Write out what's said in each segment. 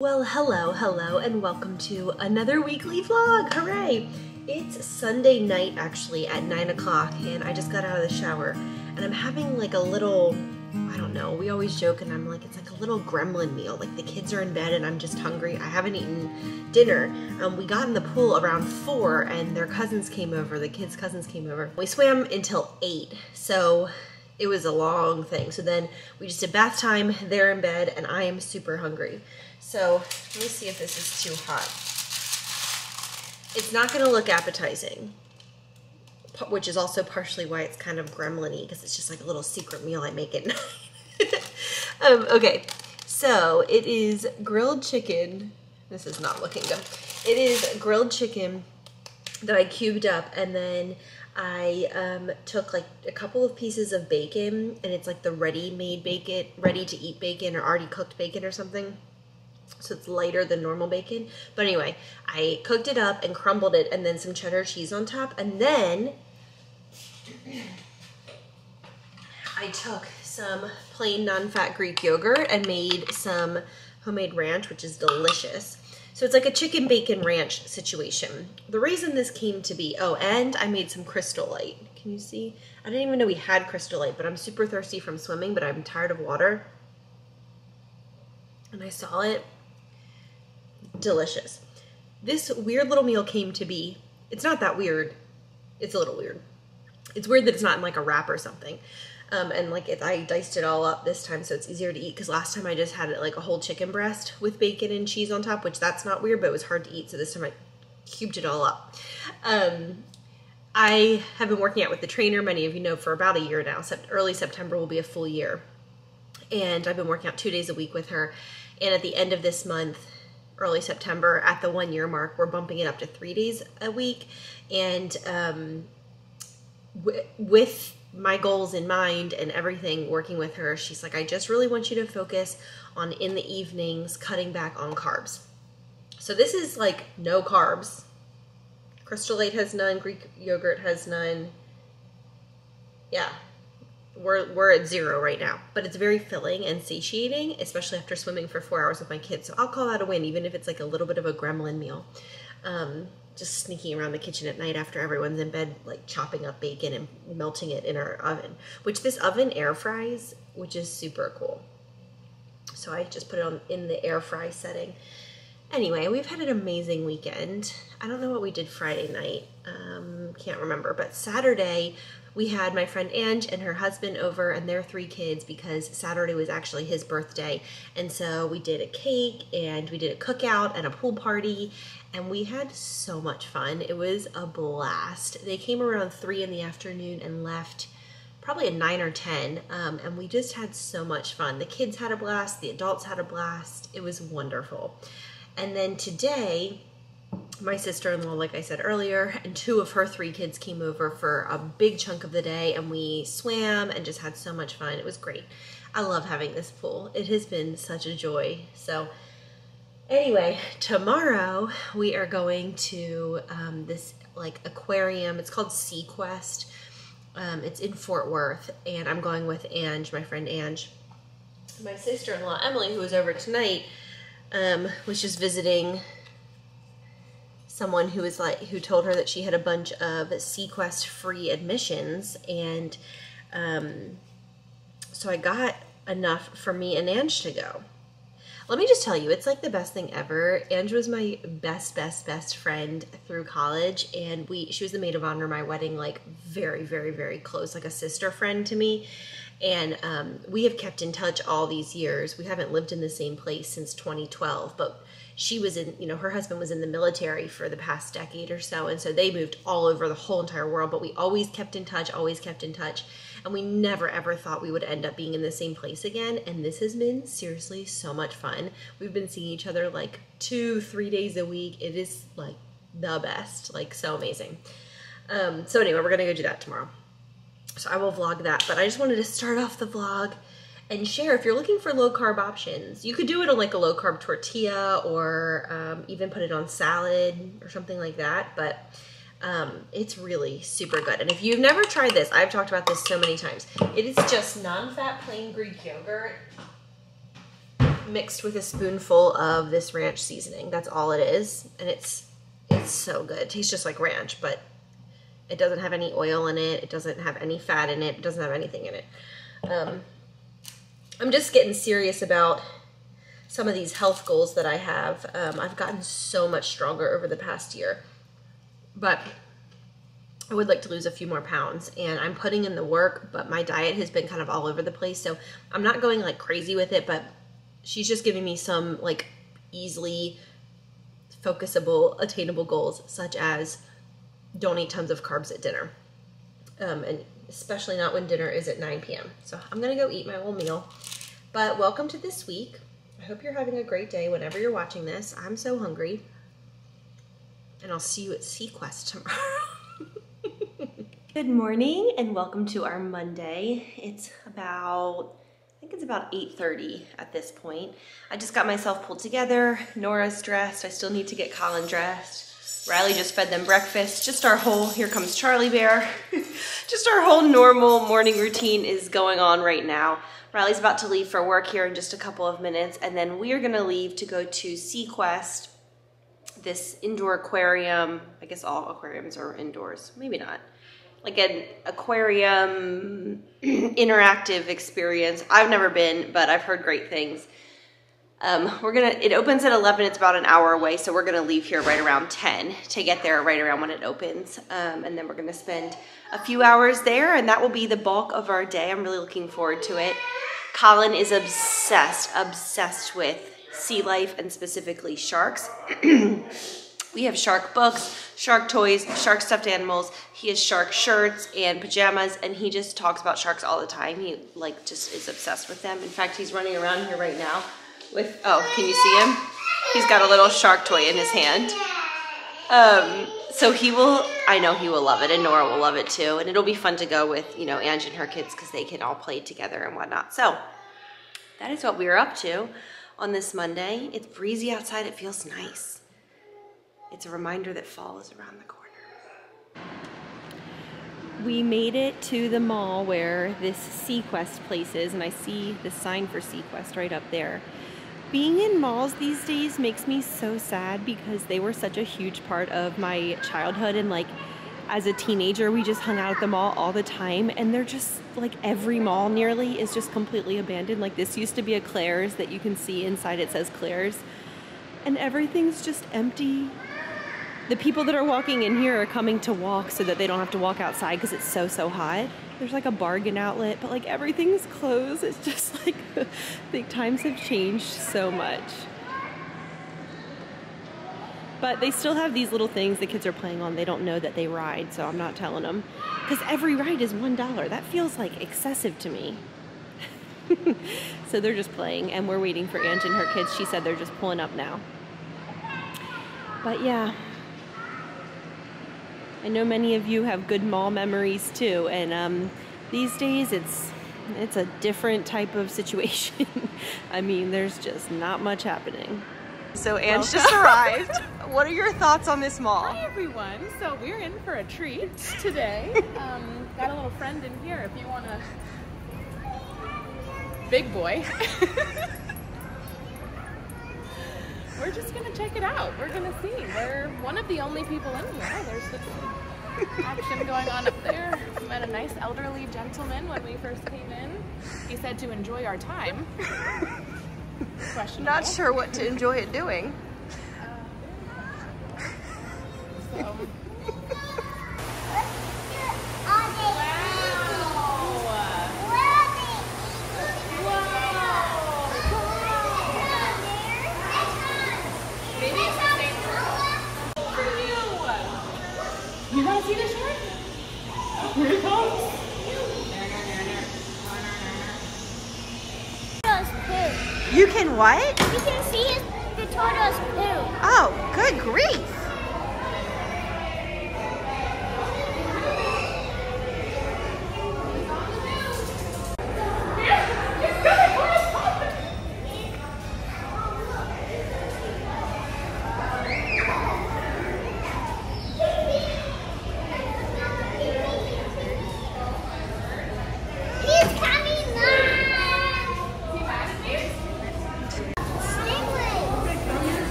Well, hello, and welcome to another weekly vlog. Hooray! It's Sunday night, actually, at 9 o'clock, and I just got out of the shower, and I'm having like a little, I don't know, we always joke, and I'm like, it's like a little gremlin meal. Like, the kids are in bed, and I'm just hungry. I haven't eaten dinner. We got in the pool around 4, and their cousins came over, the kids' cousins came over. We swam until 8, so it was a long thing. So then we just did bath time, they're in bed, and I am super hungry. So let me see if this is too hot. It's not gonna look appetizing, which is also partially why it's kind of gremlin-y, because it's just like a little secret meal I make at night. Okay, so it is grilled chicken. This is not looking good. It is grilled chicken that I cubed up, and then I took like a couple of pieces of bacon, and it's like the ready-made bacon, ready-to-eat bacon or already cooked bacon or something. So it's lighter than normal bacon. But anyway, I cooked it up and crumbled it, and then some cheddar cheese on top. And then I took some plain non-fat Greek yogurt and made some homemade ranch, which is delicious. So it's like a chicken bacon ranch situation. The reason this came to be, oh, and I made some Crystal Light. Can you see? I didn't even know we had Crystal Light, but I'm super thirsty from swimming, but I'm tired of water. And I saw it. Delicious. This weird little meal came to be. It's not that weird. It's a little weird. It's weird that it's not in like a wrap or something. And like I diced it all up this time so it's easier to eat, because last time I just had it like a whole chicken breast with bacon and cheese on top, which that's not weird, but it was hard to eat. So this time I cubed it all up. I have been working out with the trainer, many of you know, for about a year now. Early September will be a full year. And I've been working out 2 days a week with her. And at the end of this month, early September, at the 1 year mark, we're bumping it up to 3 days a week. And with my goals in mind and everything, working with her, she's like, I just really want you to focus on, in the evenings, cutting back on carbs. So this is like no carbs. Crystal Light has none, Greek yogurt has none. Yeah. We're at 0 right now, but it's very filling and satiating, especially after swimming for 4 hours with my kids. So I'll call that a win, even if it's like a little bit of a gremlin meal. Just sneaking around the kitchen at night after everyone's in bed, like chopping up bacon and melting it in our oven, which this oven air fries, which is super cool. So I just put it on in the air fry setting. Anyway, we've had an amazing weekend. I don't know what we did Friday night. Can't remember, but Saturday we had my friend Ange and her husband over and their 3 kids, because Saturday was actually his birthday. And so we did a cake and we did a cookout and a pool party, and we had so much fun. It was a blast. They came around 3 in the afternoon and left probably at 9 or 10. And we just had so much fun. The kids had a blast. The adults had a blast. It was wonderful. And then today, my sister-in-law, like I said earlier, and 2 of her 3 kids came over for a big chunk of the day, and we swam and just had so much fun. It was great. I love having this pool. It has been such a joy. So anyway, tomorrow we are going to this like aquarium. It's called SeaQuest. It's in Fort Worth, and I'm going with Ange, my friend Ange. My sister-in-law, Emily, who was over tonight, was just visiting someone who told her that she had a bunch of SeaQuest free admissions, and so I got enough for me and Ange to go. Let me just tell you, it's like the best thing ever. Ange was my best friend through college, and she was the maid of honor at my wedding, like very, very, very close, like a sister friend to me. And we have kept in touch all these years. We haven't lived in the same place since 2012, but she was in, her husband was in the military for the past decade or so, and so they moved all over the whole entire world, but we always kept in touch, and we never ever thought we would end up being in the same place again, and this has been seriously so much fun. We've been seeing each other like 2-3 days a week. It is like the best, like so amazing. So anyway, we're gonna go do that tomorrow. So I will vlog that, but I just wanted to start off the vlog and share, if you're looking for low carb options, you could do it on like a low carb tortilla, or even put it on salad or something like that, but it's really super good. And if you've never tried this, I've talked about this so many times. It is just non-fat plain Greek yogurt mixed with a spoonful of this ranch seasoning. That's all it is. And it's so good. It tastes just like ranch, but it doesn't have any oil in it. It doesn't have any fat in it. It doesn't have anything in it. I'm just getting serious about some of these health goals that I have. I've gotten so much stronger over the past year, but I would like to lose a few more pounds, and I'm putting in the work, but my diet has been kind of all over the place. So I'm not going like crazy with it, but she's just giving me some like easily focusable, attainable goals, such as don't eat tons of carbs at dinner. And especially not when dinner is at 9 p.m. So I'm gonna go eat my little meal. But welcome to this week. I hope you're having a great day whenever you're watching this. I'm so hungry. And I'll see you at Sequest tomorrow. Good morning and welcome to our Monday. It's about, I think it's about 8:30 at this point. I just got myself pulled together. Nora's dressed. I still need to get Colin dressed. Riley just fed them breakfast. Just our whole, here comes Charlie Bear. Just our whole normal morning routine is going on right now. Riley's about to leave for work here in just a couple of minutes, and then we are gonna leave to go to Sequest, this indoor aquarium. I guess all aquariums are indoors, maybe not. Like an aquarium interactive experience. I've never been, but I've heard great things. It opens at 11, it's about an hour away, so we're gonna leave here right around 10 to get there right around when it opens. And then we're gonna spend a few hours there, and that will be the bulk of our day. I'm really looking forward to it. Colin is obsessed with sea life and specifically sharks. We have shark books, shark toys, shark stuffed animals. He has shark shirts and pajamas, and he just talks about sharks all the time. He like just is obsessed with them. In fact, he's running around here right now with, oh, can you see him? He's got a little shark toy in his hand. So I know he will love it, and Nora will love it too. And it'll be fun to go with, you know, Ange and her kids because they can all play together and whatnot. So that is what we are up to on this Monday. It's breezy outside. It feels nice. It's a reminder that fall is around the corner. We made it to the mall where this Sequest place is, and I see the sign for Sequest right up there. Being in malls these days makes me so sad because they were such a huge part of my childhood, and like as a teenager we just hung out at the mall all the time, and they're just like every mall nearly is just completely abandoned. Like this used to be a Claire's that you can see inside, it says Claire's, and everything's just empty. The people that are walking in here are coming to walk so that they don't have to walk outside because it's so hot. There's like a bargain outlet, but like everything's closed. It's just like, the times have changed so much. But they still have these little things the kids are playing on. They don't know that they ride, so I'm not telling them. Because every ride is $1. That feels like excessive to me. So they're just playing, and we're waiting for Ange and her kids. She said they're just pulling up now. But yeah. I know many of you have good mall memories too, and these days it's a different type of situation. I mean, there's just not much happening. So Ange just arrived. What are your thoughts on this mall? Hi everyone. So we're in for a treat today. Got a little friend in here if you want a big boy. We're just gonna check it out. We're gonna see. We're one of the only people in here. There's this action going on up there. We met a nice elderly gentleman when we first came in. He said to enjoy our time. Questionable. Not sure what to enjoy it doing. So. You want to see the shark? Here it comes. You can what? You can see the tortoise poo. Oh, good grief.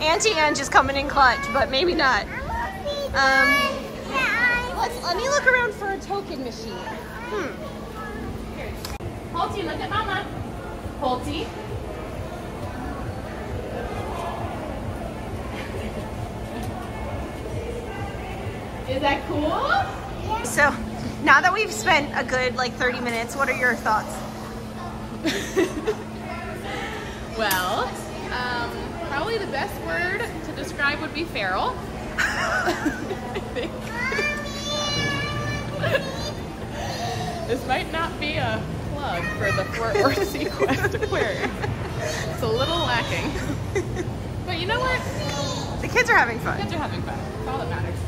Auntie Ange is coming in clutch, but maybe not. Let me look around for a token machine. Holty, look at Mama. Holty. Is that cool? So, now that we've spent a good like 30 minutes, what are your thoughts? Well, probably the best word to describe would be feral. I think. This might not be a plug for the Fort Worth Sequest Aquarium. It's a little lacking. But you know what? The kids are having fun. Kids are having fun. That's all that matters.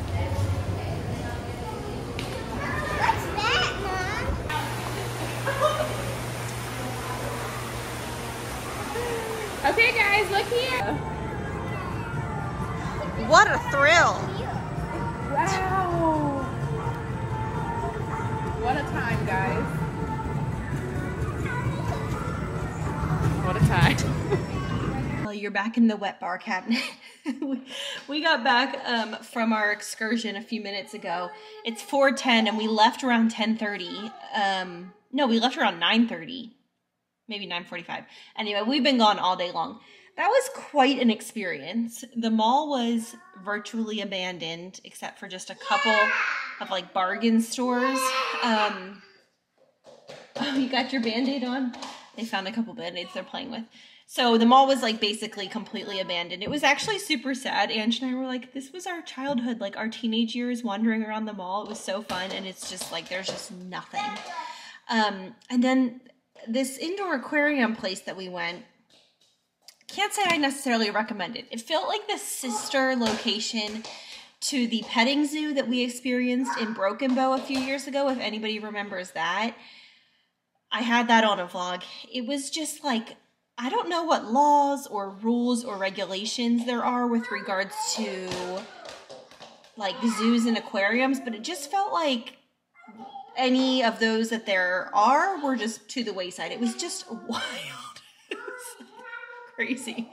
What's that, Mom? Okay, guys, look here. What a thrill. Wow. What a time, guys. What a time. Well, you're back in the wet bar cabinet. We got back from our excursion a few minutes ago. It's 4:10 and we left around 10:30. No, we left around 9:30. Maybe 9:45. Anyway, we've been gone all day long. That was quite an experience. The mall was virtually abandoned except for just a couple of like bargain stores. Oh, you got your Band-Aid on? They found a couple Band-Aids they're playing with. So the mall was like basically completely abandoned. It was actually super sad. Ange and I were like, this was our childhood, like our teenage years wandering around the mall. It was so fun. And it's just like, there's just nothing. And then this indoor aquarium place that we went, can't say I necessarily recommend it. It felt like the sister location to the petting zoo that we experienced in Broken Bow a few years ago, if anybody remembers that. I had that on a vlog. It was just like, I don't know what laws or rules or regulations there are with regards to like zoos and aquariums, but it just felt like any of those that there are were just to the wayside. It was just wild. It was crazy.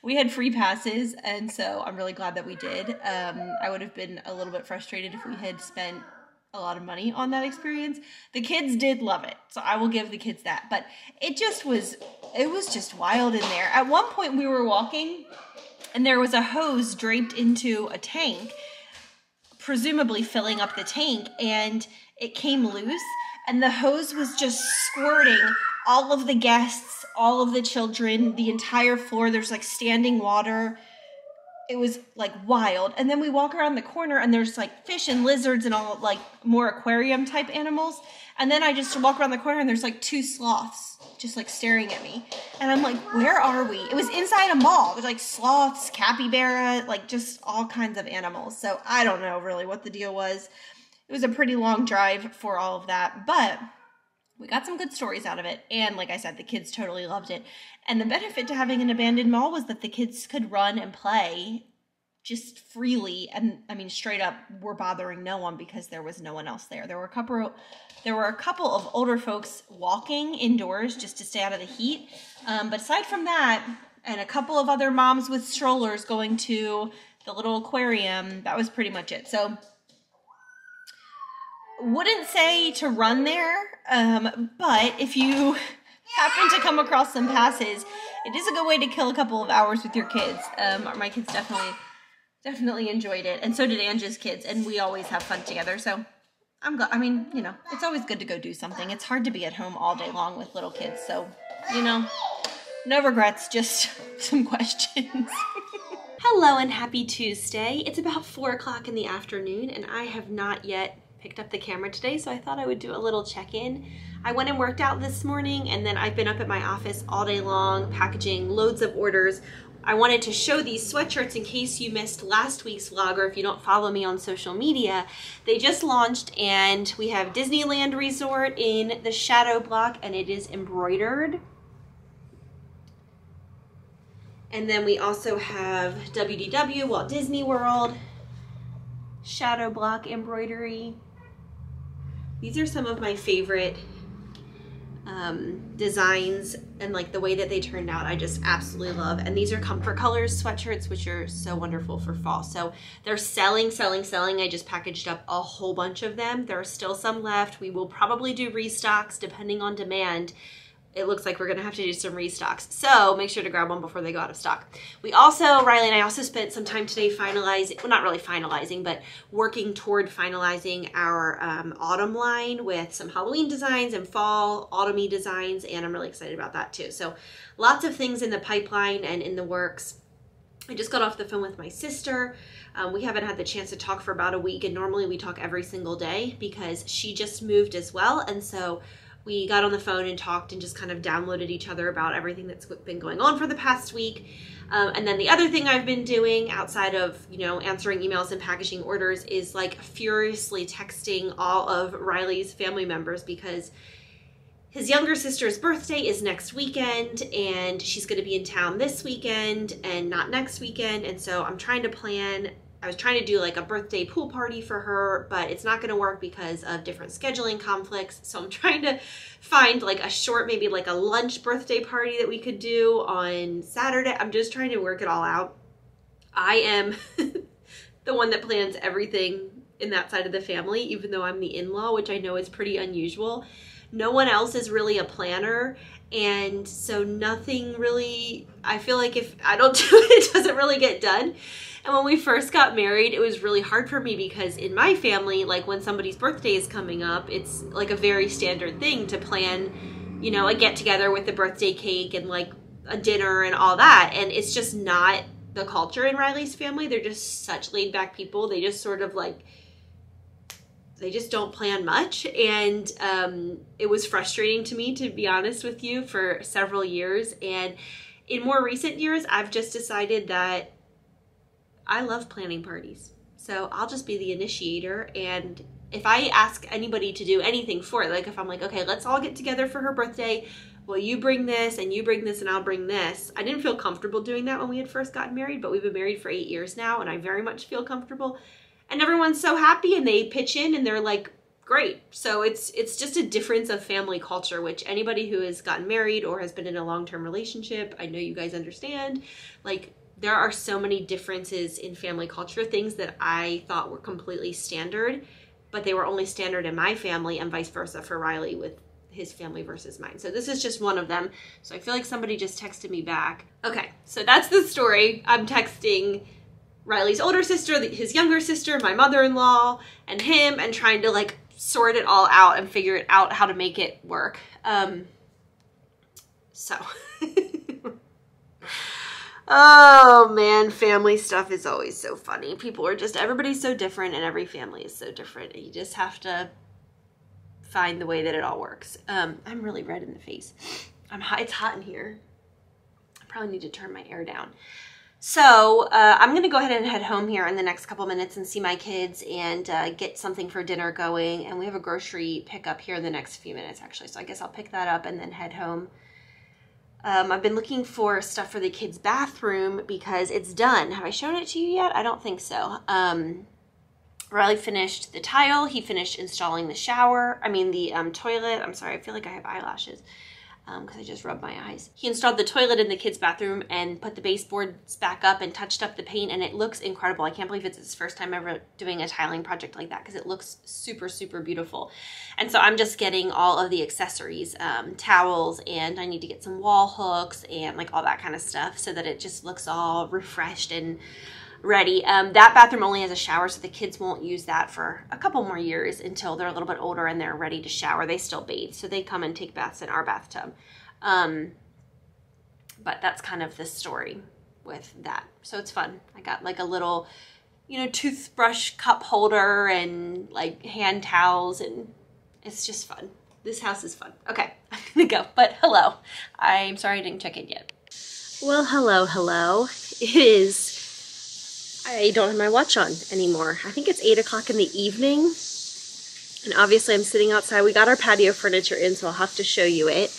We had free passes, and so I'm really glad that we did. I would have been a little bit frustrated if we had spent a lot of money on that experience. The kids did love it, so I will give the kids that. But it was just wild in there. At one point we were walking, and there was a hose draped into a tank, presumably filling up the tank, and it came loose, and the hose was just squirting all of the guests, all of the children, the entire floor. There's like standing water. It was like wild. And then we walk around the corner and there's like fish and lizards and all like more aquarium type animals. And then I just walk around the corner and there's like 2 sloths just like staring at me. And I'm like, where are we? It was inside a mall. It was like sloths, capybara, like just all kinds of animals. So I don't know really what the deal was. It was a pretty long drive for all of that, but we got some good stories out of it. And like I said, the kids totally loved it. And the benefit to having an abandoned mall was that the kids could run and play just freely. And I mean, straight up, we're bothering no one because there was no one else there. There were a couple of older folks walking indoors just to stay out of the heat. But aside from that, and a couple of other moms with strollers going to the little aquarium, that was pretty much it. So wouldn't say to run there, but if you happen to come across some passes, it is a good way to kill a couple of hours with your kids. My kids definitely enjoyed it, and so did Ange's kids, and we always have fun together. So I mean, you know, it's always good to go do something. It's hard to be at home all day long with little kids, so you know, no regrets, just some questions. Hello and happy Tuesday. It's about 4 o'clock in the afternoon, and I have not yet picked up the camera today, so I thought I would do a little check-in. I went and worked out this morning, and then I've been up at my office all day long packaging loads of orders. I wanted to show these sweatshirts in case you missed last week's vlog, or if you don't follow me on social media. They just launched, and we have Disneyland Resort in the shadow block, and it is embroidered. And then we also have WDW, Walt Disney World, shadow block embroidery. These are some of my favorite designs, and like the way that they turned out I just absolutely love. And these are Comfort Colors sweatshirts, which are so wonderful for fall. So they're selling. I just packaged up a whole bunch of them. There are still some left. We will probably do restocks depending on demand. It looks like we're going to have to do some restocks. So make sure to grab one before they go out of stock. Riley and I also spent some time today finalizing, well, not really finalizing, but working toward finalizing our autumn line with some Halloween designs and fall autumny designs. And I'm really excited about that too. So lots of things in the pipeline and in the works. I just got off the phone with my sister. We haven't had the chance to talk for about a week, and normally we talk every single day because she just moved as well. And so we got on the phone and talked and just kind of downloaded each other about everything that's been going on for the past week. And then the other thing I've been doing outside of, answering emails and packaging orders is like furiously texting all of Riley's family members because his younger sister's birthday is next weekend and she's going to be in town this weekend and not next weekend. And so I'm trying to plan. I was trying to do like a birthday pool party for her, but it's not going to work because of different scheduling conflicts. So I'm trying to find like a short, maybe like a lunch birthday party that we could do on Saturday. I'm just trying to work it all out. I am the one that plans everything in that side of the family, even though I'm the in-law, which I know is pretty unusual. No one else is really a planner. And so nothing really, I feel like if I don't do it, it doesn't really get done. And when we first got married, it was really hard for me because in my family, like when somebody's birthday is coming up, it's like a very standard thing to plan, a get together with the birthday cake and like a dinner and all that. And it's just not the culture in Riley's family. They're just such laid back people. They just sort of like, they just don't plan much. And it was frustrating to me, to be honest with you, for several years. And in more recent years, I've just decided that I love planning parties. So I'll just be the initiator. And if I ask anybody to do anything for it, like if I'm like, okay, let's all get together for her birthday. Well, you bring this and you bring this and I'll bring this. I didn't feel comfortable doing that when we had first gotten married, but we've been married for 8 years now and I very much feel comfortable. And everyone's so happy and they pitch in and they're like, great. So it's just a difference of family culture, which anybody who has gotten married or has been in a long-term relationship, I know you guys understand, like there are so many differences in family culture, things that I thought were completely standard, but they were only standard in my family and vice versa for Riley with his family versus mine. So this is just one of them. So I feel like somebody just texted me back. Okay, so that's the story. I'm texting Riley's older sister, his younger sister, my mother-in-law, and him, and trying to like sort it all out and figure it out how to make it work. Oh man, family stuff is always so funny. Everybody's so different and every family is so different. And you just have to find the way that it all works. I'm really red in the face. It's hot in here. I probably need to turn my air down. So I'm going to go ahead and head home here in the next couple minutes and see my kids and get something for dinner going. And we have a grocery pickup here in the next few minutes, actually. So I guess I'll pick that up and then head home. I've been looking for stuff for the kids' bathroom because it's done. Have I shown it to you yet? I don't think so. Riley finished the tile. He finished installing the toilet. I'm sorry, I feel like I have eyelashes because I just rubbed my eyes. He installed the toilet in the kids' bathroom and put the baseboards back up and touched up the paint, and it looks incredible. I can't believe it's his first time ever doing a tiling project like that because it looks super, super beautiful. And so I'm just getting all of the accessories, towels, and I need to get some wall hooks and like all that kind of stuff so that it just looks all refreshed and ready. That bathroom only has a shower, so the kids won't use that for a couple more years until they're a little bit older and they're ready to shower. They still bathe, so they come and take baths in our bathtub. But that's kind of the story with that. So it's fun. I got like a little, toothbrush cup holder and like hand towels, and it's just fun. This house is fun. Okay, I'm gonna go, but hello. I'm sorry I didn't check in yet. Well, hello. It is, I don't have my watch on anymore. I think it's 8 o'clock in the evening. And obviously I'm sitting outside. We got our patio furniture in, so I'll have to show you it.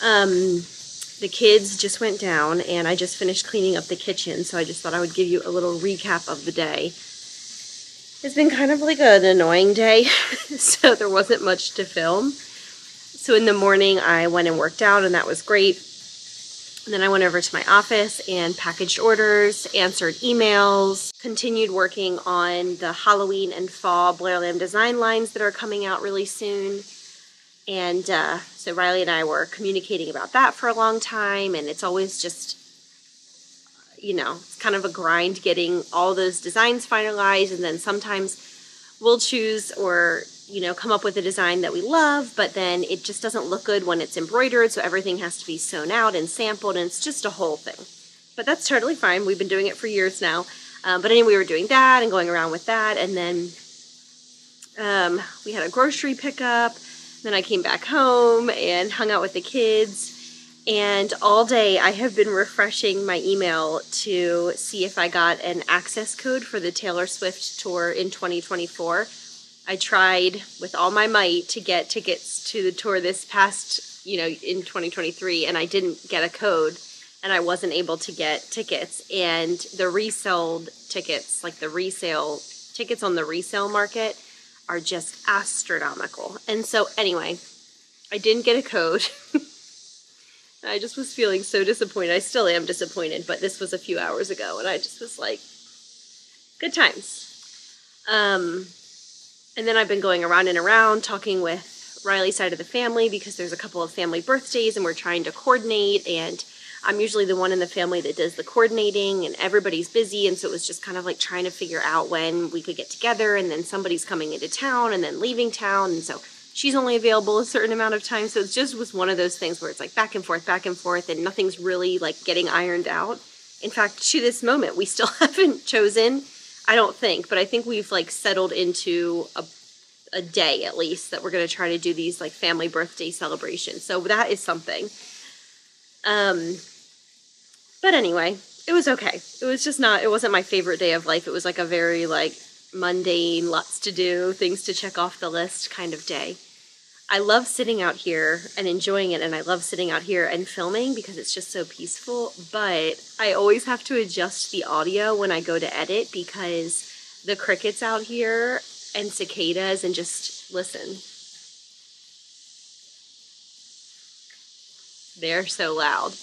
The kids just went down and I just finished cleaning up the kitchen, so I just thought I would give you a little recap of the day. It's been kind of like an annoying day, so there wasn't much to film. So in the morning, I went and worked out, and that was great. And then I went over to my office and packaged orders, answered emails, continued working on the Halloween and fall Blair Lamb design lines that are coming out really soon. And so Riley and I were communicating about that for a long time, and it's always just, you know, it's kind of a grind getting all those designs finalized, and then sometimes we'll choose or, you know, come up with a design that we love, but then it just doesn't look good when it's embroidered, so everything has to be sewn out and sampled, and it's just a whole thing. But that's totally fine. We've been doing it for years now. But anyway, we were doing that and going around with that, and then we had a grocery pickup. Then I came back home and hung out with the kids, and all day I have been refreshing my email to see if I got an access code for the Taylor Swift tour in 2024. I tried with all my might to get tickets to the tour this past, you know, in 2023, and I didn't get a code, and I wasn't able to get tickets. And the resold tickets, like the resale tickets on the resale market, are just astronomical. And so anyway, I didn't get a code. I just was feeling so disappointed. I still am disappointed, but this was a few hours ago, and I just was like, good times. And then I've been going around and around talking with Riley's side of the family because there's a couple of family birthdays and we're trying to coordinate, and I'm usually the one in the family that does the coordinating, and everybody's busy, and so it was just kind of like trying to figure out when we could get together, and then somebody's coming into town and then leaving town, and so she's only available a certain amount of time, so it just was one of those things where it's like back and forth, and nothing's really like getting ironed out. In fact, to this moment, we still haven't chosen, I don't think, but I think we've like settled into a day at least that we're going to try to do these like family birthday celebrations. So that is something. But anyway, it was okay. It was just not, it wasn't my favorite day of life. It was like a very like mundane, lots to do, things to check off the list kind of day. I love sitting out here and enjoying it, and I love sitting out here and filming because it's just so peaceful, but I always have to adjust the audio when I go to edit because the crickets out here and cicadas, and just listen. They're so loud.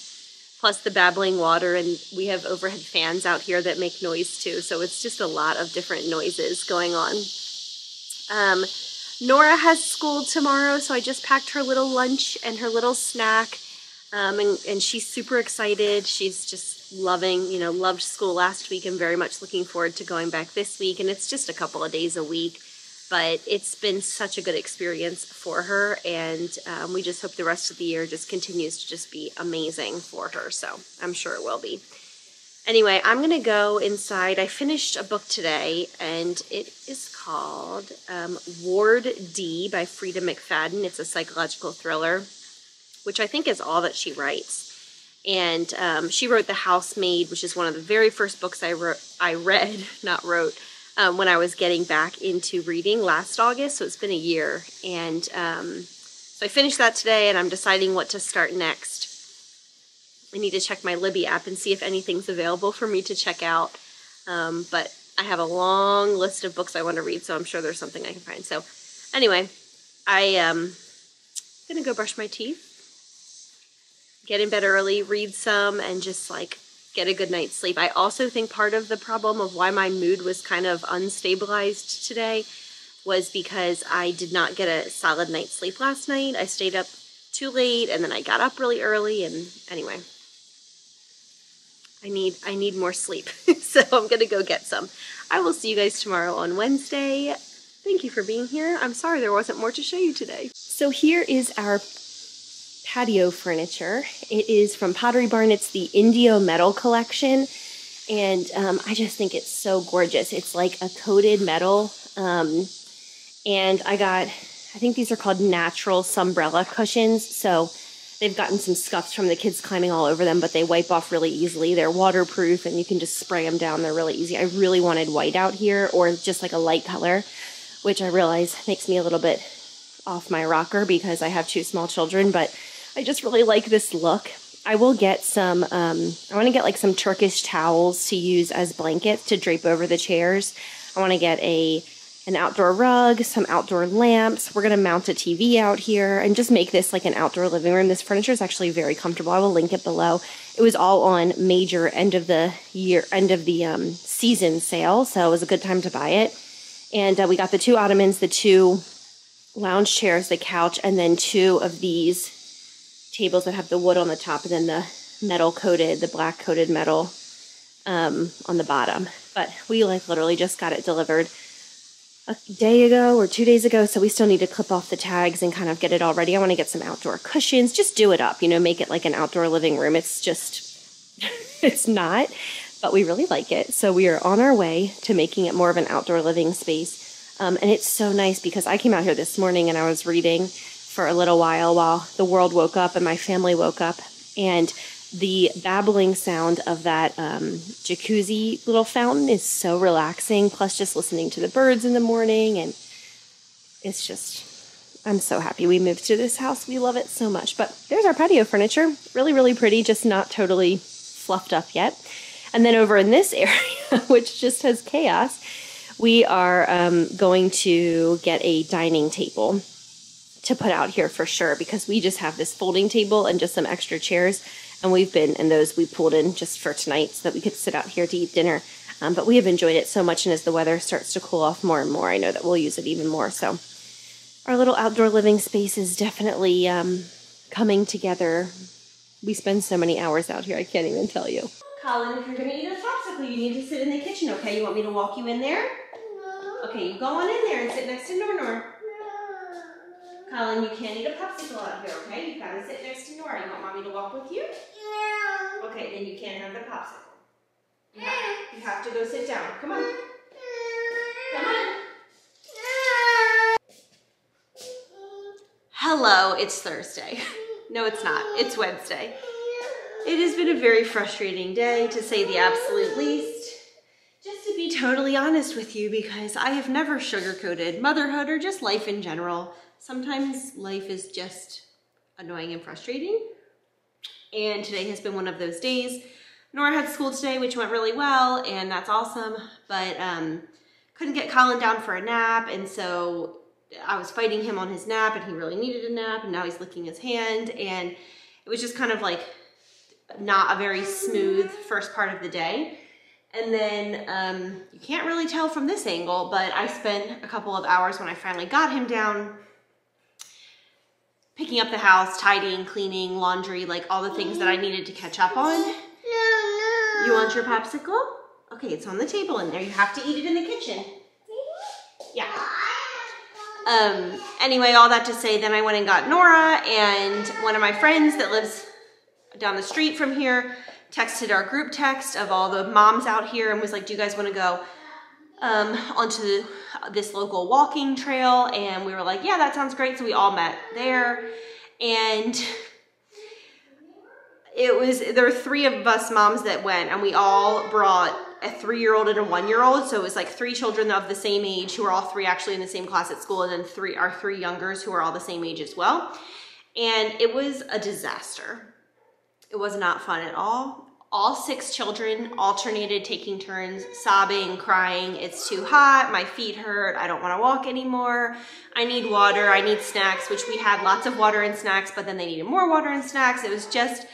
Plus the babbling water, and we have overhead fans out here that make noise too, so it's just a lot of different noises going on. Nora has school tomorrow, so I just packed her little lunch and her little snack, and she's super excited. She's just loved school last week and very much looking forward to going back this week, and it's just a couple of days a week, but it's been such a good experience for her, and we just hope the rest of the year just continues to just be amazing for her, so I'm sure it will be. Anyway, I'm going to go inside. I finished a book today, and it is called Ward D by Frida McFadden. It's a psychological thriller, which I think is all that she writes. And she wrote The Housemaid, which is one of the very first books I read, when I was getting back into reading last August, so it's been a year. And so I finished that today, and I'm deciding what to start next. I need to check my Libby app and see if anything's available for me to check out. But I have a long list of books I want to read, so I'm sure there's something I can find. So anyway, I am going to go brush my teeth, get in bed early, read some, and just like get a good night's sleep. I also think part of the problem of why my mood was kind of unstabilized today was because I did not get a solid night's sleep last night. I stayed up too late, and then I got up really early, and anyway, I need more sleep, so I'm going to go get some. I will see you guys tomorrow on Wednesday. Thank you for being here. I'm sorry there wasn't more to show you today. So here is our patio furniture. It is from Pottery Barn. It's the Indio Metal Collection, and I just think it's so gorgeous. It's like a coated metal, and I think these are called natural Sunbrella cushions, so they've gotten some scuffs from the kids climbing all over them, but they wipe off really easily. They're waterproof, and you can just spray them down. They're really easy. I really wanted white out here, or just like a light color, which I realize makes me a little bit off my rocker because I have 2 small children, but I just really like this look. I will get some, I want to get like some Turkish towels to use as blankets to drape over the chairs. I want to get a an outdoor rug, some outdoor lamps. We're going to mount a TV out here and just make this like an outdoor living room. This furniture is actually very comfortable. I will link it below. It was all on major end of the season sale, so it was a good time to buy it. And we got the 2 ottomans, the 2 lounge chairs, the couch, and then 2 of these tables that have the wood on the top and then the metal coated, the black coated metal on the bottom. But we like literally just got it delivered a day ago or 2 days ago, so we still need to clip off the tags and kind of get it all ready. I want to get some outdoor cushions, just do it up, you know, make it like an outdoor living room. It's just, it's not, but we really like it. So we are on our way to making it more of an outdoor living space. And it's so nice because I came out here this morning and I was reading for a little while the world woke up and my family woke up, and the babbling sound of that jacuzzi little fountain is so relaxing, plus just listening to the birds in the morning, and it's just, I'm so happy we moved to this house. We love it so much. But there's our patio furniture. Really, really pretty, just not totally fluffed up yet. And then over in this area, which just has chaos, we are going to get a dining table to put out here for sure, because we just have this folding table and just some extra chairs. And those we pulled in just for tonight so that we could sit out here to eat dinner. But we have enjoyed it so much, and as the weather starts to cool off more and more, I know that we'll use it even more. So our little outdoor living space is definitely coming together. We spend so many hours out here, I can't even tell you. Colin, if you're going to eat a popsicle, you need to sit in the kitchen, okay? You want me to walk you in there? No. Okay, you go on in there and sit next to Nor. No. Colin, you can't eat a popsicle out here, okay? You've got to sit next to Nora. You want Mommy to walk with you? No. Okay, then you can't have the popsicle. You have to go sit down. Come on. Come on. Hello, it's Thursday. No, it's not. It's Wednesday. It has been a very frustrating day, to say the absolute least. Just to be totally honest with you, because I have never sugarcoated motherhood or just life in general. Sometimes life is just annoying and frustrating. And today has been one of those days. Nora had school today, which went really well, and that's awesome. But couldn't get Colin down for a nap, and so I was fighting him on his nap, and he really needed a nap, and now he's licking his hand, and it was just kind of like not a very smooth first part of the day. And then you can't really tell from this angle, but I spent a couple of hours when I finally got him down picking up the house, tidying, cleaning, laundry, like all the things that I needed to catch up on. No. You want your popsicle? Okay, it's on the table in there. You have to eat it in the kitchen. Yeah. Anyway, all that to say, then I went and got Nora, and one of my friends that lives down the street from here texted our group text of all the moms out here and was like, do you guys want to go onto this local walking trail? And we were like, yeah, that sounds great. So we all met there, and there were 3 of us moms that went, and we all brought a 3-year-old and a 1-year-old. So it was like 3 children of the same age who were all 3 actually in the same class at school, and then our 3 youngers who are all the same age as well. And it was a disaster. It was not fun at all. All 6 children alternated taking turns, sobbing, crying. It's too hot, my feet hurt, I don't want to walk anymore, I need water, I need snacks, which we had lots of water and snacks, but then they needed more water and snacks. It was just,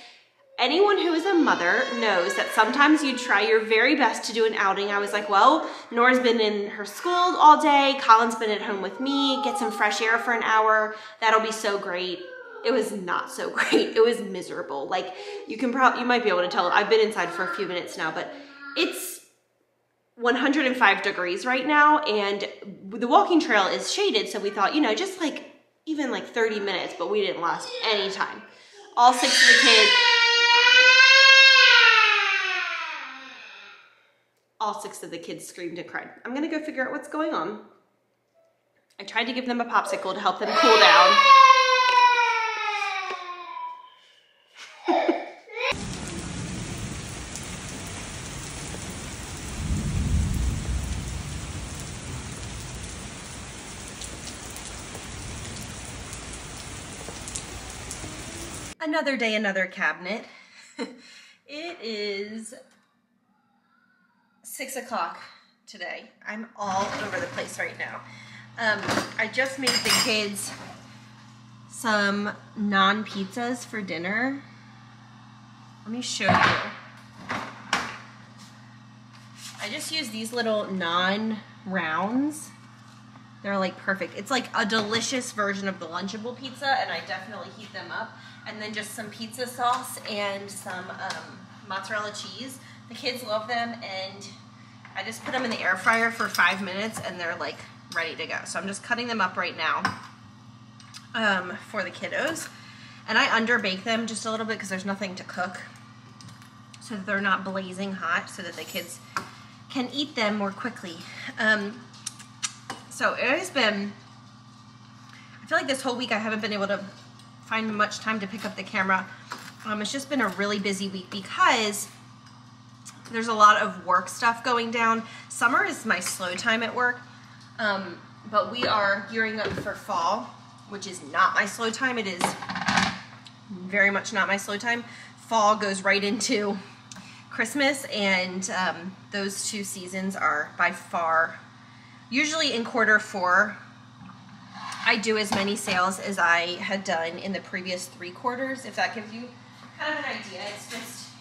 anyone who is a mother knows that sometimes you try your very best to do an outing. I was like, well, Nora's been in her school all day, Colin's been at home with me, get some fresh air for an hour, that'll be so great. It was not so great. It was miserable. Like, you might be able to tell, I've been inside for a few minutes now, but it's 105 degrees right now, and the walking trail is shaded, so we thought, you know, just like, even like 30 minutes, but we didn't last any time. All 6 of the kids, screamed and cried. I'm gonna go figure out what's going on. I tried to give them a popsicle to help them cool down. Another day, another cabinet. It is 6 o'clock today. I'm all over the place right now. I just made the kids some non-pizzas for dinner. Let me show you. I just use these little non-rounds. They're like perfect. It's like a delicious version of the Lunchable pizza, and I definitely heat them up. And then just some pizza sauce and some mozzarella cheese. The kids love them, and I just put them in the air fryer for 5 minutes, and they're like ready to go. So I'm just cutting them up right now for the kiddos. And I underbake them just a little bit because there's nothing to cook, so that they're not blazing hot, so that the kids can eat them more quickly. So it has been, I feel like this whole week I haven't been able to find much time to pick up the camera. It's just been a really busy week because there's a lot of work stuff going down. Summer is my slow time at work, but we are gearing up for fall, which is not my slow time. It is very much not my slow time. Fall goes right into Christmas, and those two seasons are by far, usually in quarter 4, I do as many sales as I had done in the previous 3 quarters, if that gives you kind of an idea.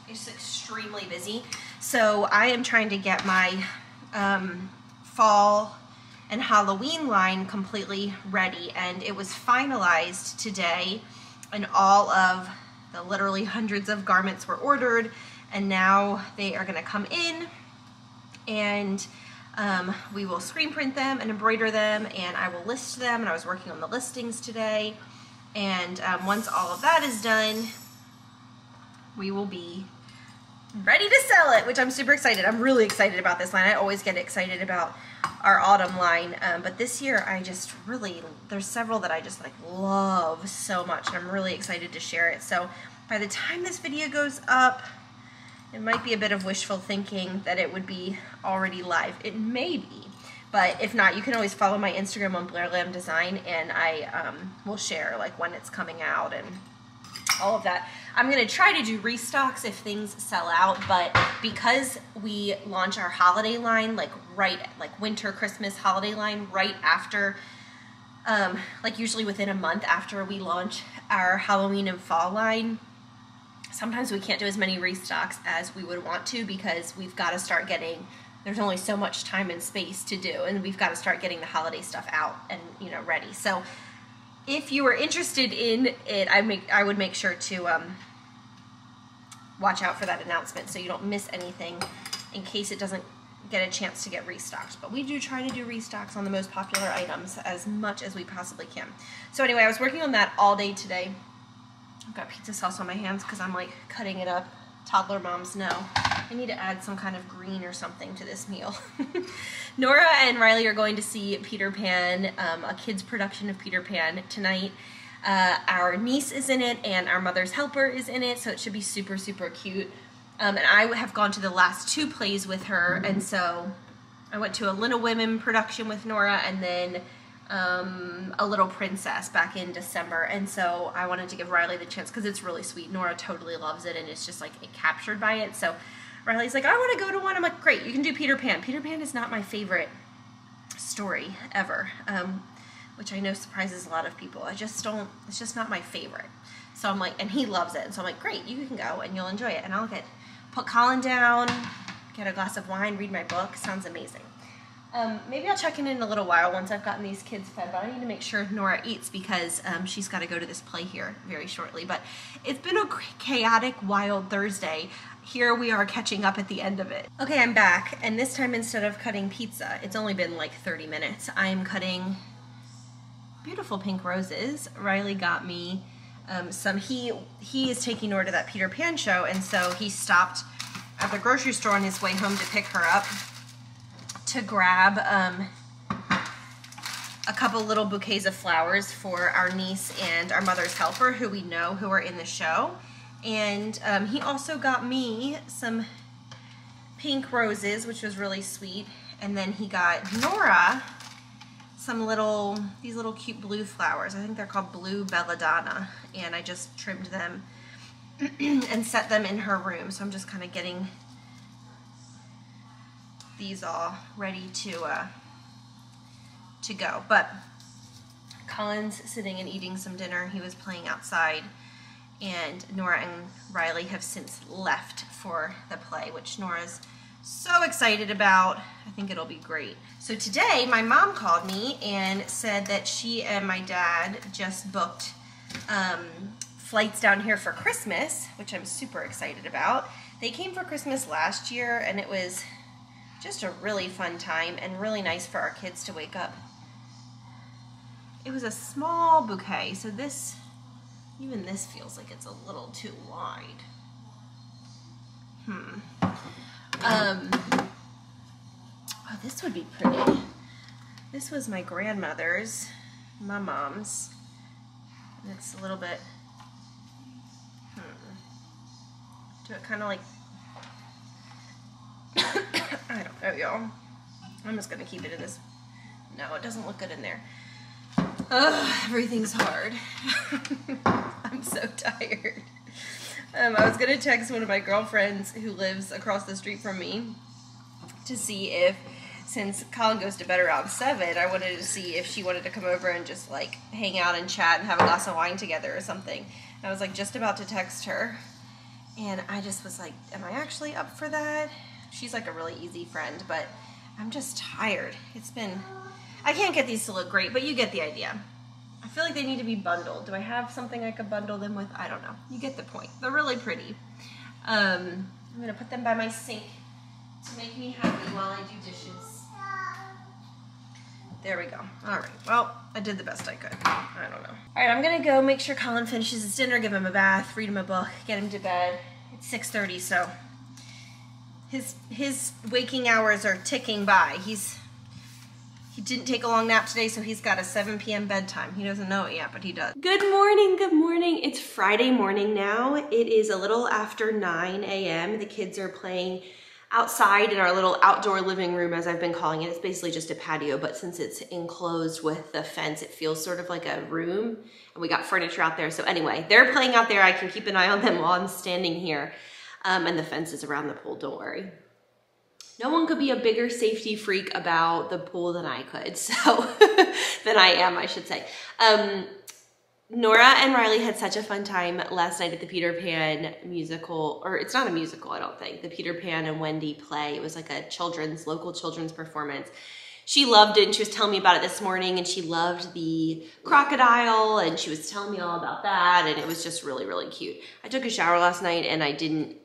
It's extremely busy. So I am trying to get my fall and Halloween line completely ready, and it was finalized today, and all of the literally hundreds of garments were ordered, and now they are going to come in, and we will screen print them and embroider them, and I will list them, and I was working on the listings today, and once all of that is done, we will be ready to sell it, which I'm super excited. I'm really excited about this line. I always get excited about our autumn line, but this year I just really, there's several that I just like love so much, and I'm really excited to share it. So by the time this video goes up, it might be a bit of wishful thinking that it would be already live. It may be, but if not, you can always follow my Instagram on Blair Lamb Design, and I will share like when it's coming out and all of that. I'm going to try to do restocks if things sell out, but because we launch our holiday line, like winter, Christmas holiday line right after, like usually within a month after we launch our Halloween and fall line, sometimes we can't do as many restocks as we would want to, because we've got to start getting, there's only so much time and space to do, and we've got to start getting the holiday stuff out and, you know, ready. So if you are interested in it, I would make sure to watch out for that announcement so you don't miss anything in case it doesn't get a chance to get restocked. But we do try to do restocks on the most popular items as much as we possibly can. So anyway, I was working on that all day today. I've got pizza sauce on my hands because I'm like cutting it up. Toddler moms know I need to add some kind of green or something to this meal. Nora and Riley are going to see Peter Pan, a kid's production of Peter Pan tonight. Our niece is in it, and our mother's helper is in it, so it should be super, super cute. And I have gone to the last 2 plays with her, and so I went to a Little Women production with Nora, and then a Little Princess back in December, and so I wanted to give Riley the chance because it's really sweet. Nora totally loves it, and it's just like captured by it. So Riley's like, I want to go to one. I'm like, great, you can do Peter Pan. Peter Pan is not my favorite story ever, which I know surprises a lot of people. I just don't, it's just not my favorite. So I'm like, and he loves it, and so I'm like, great, you can go and you'll enjoy it, and I'll put Colin down, get a glass of wine, read my book. Sounds amazing. Maybe I'll check in a little while once I've gotten these kids fed, but I need to make sure Nora eats because she's got to go to this play here very shortly. But it's been a chaotic, wild Thursday. Here we are catching up at the end of it. Okay, I'm back, and this time instead of cutting pizza, it's only been like 30 minutes, I'm cutting beautiful pink roses. Riley got me some, he is taking Nora to that Peter Pan show, and so he stopped at the grocery store on his way home to pick her up to grab a couple little bouquets of flowers for our niece and our mother's helper, who we know who are in the show. And he also got me some pink roses, which was really sweet. And then he got Nora some these little cute blue flowers. I think they're called blue belladonna, and I just trimmed them and set them in her room. So I'm just kind of getting these all ready to go. But Colin's sitting and eating some dinner. He was playing outside, and Nora and Riley have since left for the play, which Nora's so excited about. I think it'll be great. So today my mom called me and said that she and my dad just booked flights down here for Christmas, which I'm super excited about. They came for Christmas last year, and it was just a really fun time and really nice for our kids to wake up. It was a small bouquet, so this, even this feels like it's a little too wide. Oh, this would be pretty. This was my grandmother's, my mom's, and it's a little bit, do it kind of like, I don't know, y'all. I'm just gonna keep it in this. No, it doesn't look good in there. Ugh, everything's hard. I'm so tired. I was gonna text one of my girlfriends who lives across the street from me to see if, since Colin goes to bed around 7, I wanted to see if she wanted to come over and just like hang out and chat and have a glass of wine together or something. And I was like just about to text her, and I just was like, am I actually up for that? She's like a really easy friend, but I'm just tired. It's been, I can't get these to look great, but you get the idea. I feel like they need to be bundled. Do I have something I could bundle them with? I don't know. You get the point. They're really pretty. I'm gonna put them by my sink to make me happy while I do dishes. There we go. All right, well, I did the best I could. I don't know. All right, I'm gonna go make sure Colin finishes his dinner, give him a bath, read him a book, get him to bed. It's 6:30, so his waking hours are ticking by. He didn't take a long nap today, so he's got a 7 p.m. bedtime. He doesn't know it yet, but he does. Good morning, good morning. It's Friday morning now. It is a little after 9 a.m. The kids are playing outside in our little outdoor living room, as I've been calling it. It's basically just a patio, but since it's enclosed with the fence, it feels sort of like a room, and we got furniture out there. So anyway, they're playing out there. I can keep an eye on them while I'm standing here, and the fence is around the pool, don't worry. No one could be a bigger safety freak about the pool than I could, so, than I am, I should say. Nora and Riley had such a fun time last night at the Peter Pan musical, or it's not a musical, I don't think, the Peter Pan and Wendy play. It was like a local children's performance. She loved it, and she was telling me about it this morning, and she loved the crocodile, and she was telling me all about that, and it was just really, really cute. I took a shower last night, and I didn't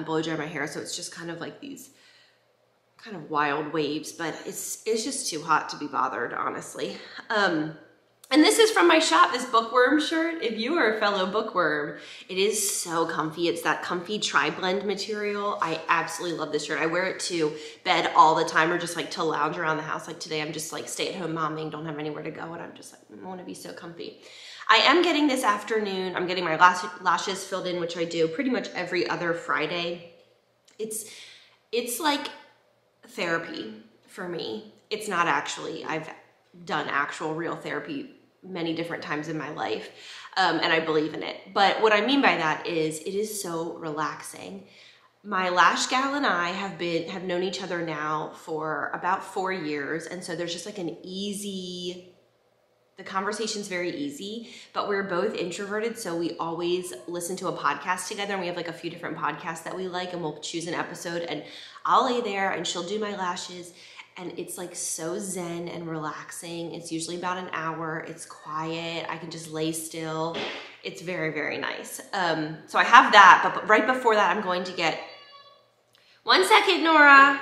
blow dry my hair, so it's just kind of like these kind of wild waves, but it's just too hot to be bothered, honestly. And this is from my shop, this bookworm shirt. If you are a fellow bookworm, it is so comfy. It's that comfy tri-blend material. I absolutely love this shirt. I wear it to bed all the time, or just like to lounge around the house. Like today, I'm just like stay-at-home momming, don't have anywhere to go, and I'm just like, I want to be so comfy. I am getting this afternoon, I'm getting my lashes filled in, which I do pretty much every other Friday. It's like therapy for me. It's not actually. I've done actual real therapy many different times in my life, and I believe in it. But what I mean by that is it is so relaxing. My lash gal and I have known each other now for about 4 years, and so there's just like the conversation's very easy, but we're both introverted, so we always listen to a podcast together, and we have like a few different podcasts that we like, and we'll choose an episode, and I'll lay there and she'll do my lashes, and it's like so zen and relaxing. It's usually about an hour. It's quiet. I can just lay still. It's very, very nice. So I have that, but right before that, I'm going to get, 1 second, Nora.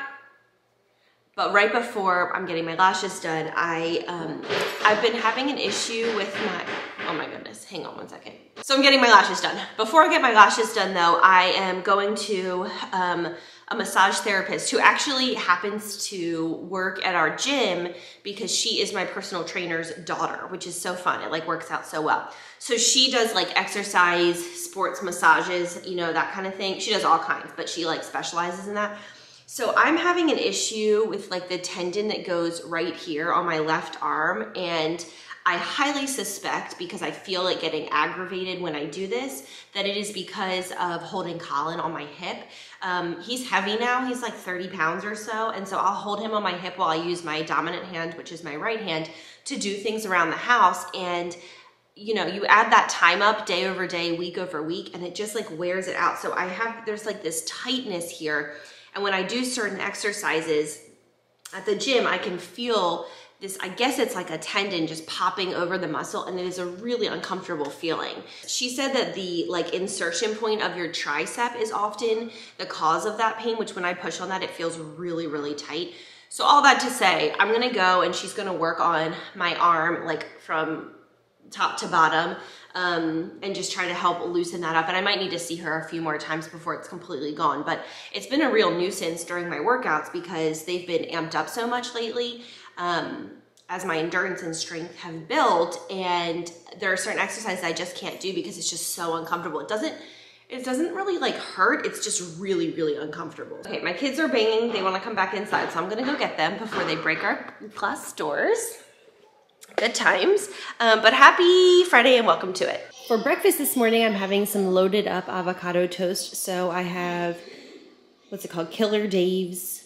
But right before I'm getting my lashes done, I've been having an issue with my, oh my goodness, hang on 1 second. So I'm getting my lashes done. Before I get my lashes done though, I am going to a massage therapist who actually happens to work at our gym because she is my personal trainer's daughter, which is so fun. It like works out so well. So she does like exercise, sports massages, you know, that kind of thing. She does all kinds, but she like specializes in that. So I'm having an issue with like the tendon that goes right here on my left arm, and I highly suspect, because I feel it getting aggravated when I do this, that it is because of holding Colin on my hip. He's heavy now, he's like 30 pounds or so, and so I'll hold him on my hip while I use my dominant hand, which is my right hand, to do things around the house. And you know, you add that time up day over day, week over week, and it just like wears it out. So there's like this tightness here. And when I do certain exercises at the gym, I can feel this, I guess it's like a tendon just popping over the muscle, and it is a really uncomfortable feeling. She said that the like insertion point of your tricep is often the cause of that pain, which when I push on that, it feels really, really tight. So all that to say, I'm gonna go and she's gonna work on my arm like from top to bottom, and just try to help loosen that up. And I might need to see her a few more times before it's completely gone, but it's been a real nuisance during my workouts because they've been amped up so much lately, as my endurance and strength have built, and there are certain exercises I just can't do because it's just so uncomfortable. It doesn't really like hurt, it's just really, really uncomfortable. Okay, my kids are banging, they wanna come back inside, so I'm gonna go get them before they break our class doors. Good times, but happy Friday and welcome to it. For breakfast this morning, I'm having some loaded up avocado toast. So I have, what's it called? Killer Dave's,